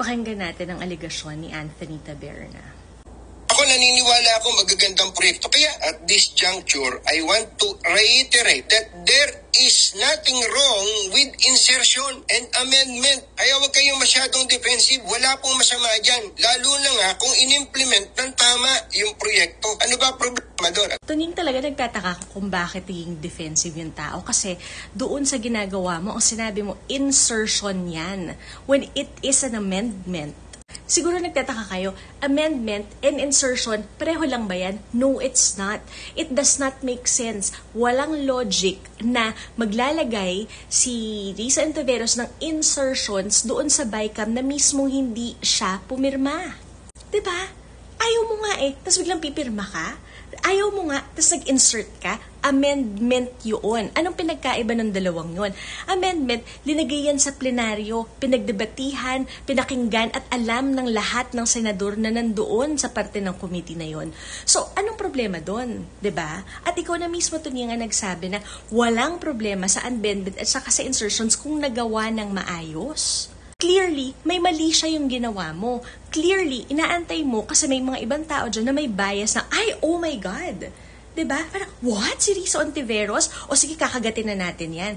Pakinggan natin ang aligasyon ni Anthony Taberna. Ako naniniwala ako magagandang proyekto. Kaya at this juncture, I want to reiterate that there is nothing wrong with insertion and amendment. Kaya huwag kayong masyadong defensive. Wala pong masama dyan. Lalo na nga kung in-implement ng tama yung proyekto. Ano ba problema doon? Tuning talaga nagtataka ko kung bakit naging defensive yung tao. Kasi doon sa ginagawa mo, ang sinabi mo, insertion yan. When it is an amendment. Siguro nagtataka kayo, amendment and insertion, pareho lang ba yan? No, it's not. It does not make sense. Walang logic na maglalagay si Risa Ontiveros ng insertions doon sa BICAM na mismong hindi siya pumirma. Diba? Ayaw mo nga tapos biglang pipirma ka? Ayaw mo nga, tapos nag-insert ka? Amendment yun. Anong pinagkaiba ng dalawang yun? Amendment, linagay yan sa plenaryo, pinagdebatihan, pinakinggan at alam ng lahat ng senador na nandoon sa parte ng committee na yun. So, anong problema doon? 'Di ba? At ikaw na mismo nga nagsabi na walang problema sa amendment at saka sa insertions kung nagawa ng maayos. Clearly, may mali siya yung ginawa mo. Clearly, inaantay mo kasi may mga ibang tao dyan na may bias na, ay, oh my God! Diba? Parang, what? Si Risa Ontiveros? O sige, kakagatin na natin yan.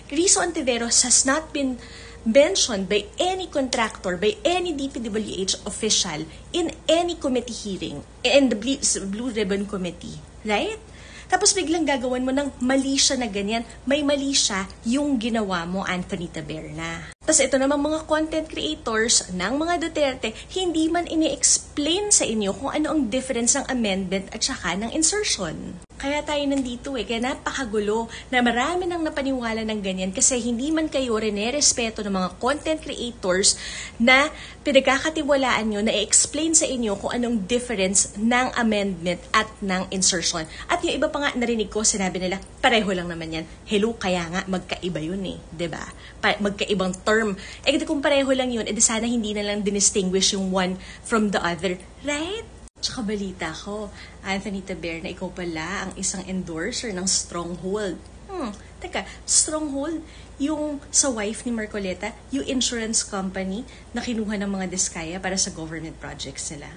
Risa Ontiveros has not been mentioned by any contractor, by any DPWH official in any committee hearing, in the Blue Ribbon Committee. Right? Tapos biglang gagawan mo ng mali siya na ganyan. May mali siya yung ginawa mo, Anthony Taberna. Tapos ito namang mga content creators ng mga Duterte, hindi man ini-explain sa inyo kung ano ang difference ng amendment at saka ng insertion. Kaya tayo nandito kaya napakagulo na marami nang napaniwala ng ganyan kasi hindi man kayo respeto ng mga content creators na pinagkakatiwalaan nyo na i-explain sa inyo kung anong difference ng amendment at ng insertion. At yung iba pa nga narinig ko, sinabi nila, pareho lang naman yan. Hello, kaya nga magkaiba yun diba? Magkaibang term. Kung pareho lang yun, edi sana hindi na lang dinistinguish yung one from the other. Right? Tsaka balita ko, Anthony Taberna, ikaw pala ang isang endorser ng Stronghold. Teka, Stronghold, yung sa wife ni Marcoleta, yung insurance company na kinuha ng mga diskaya para sa government projects nila.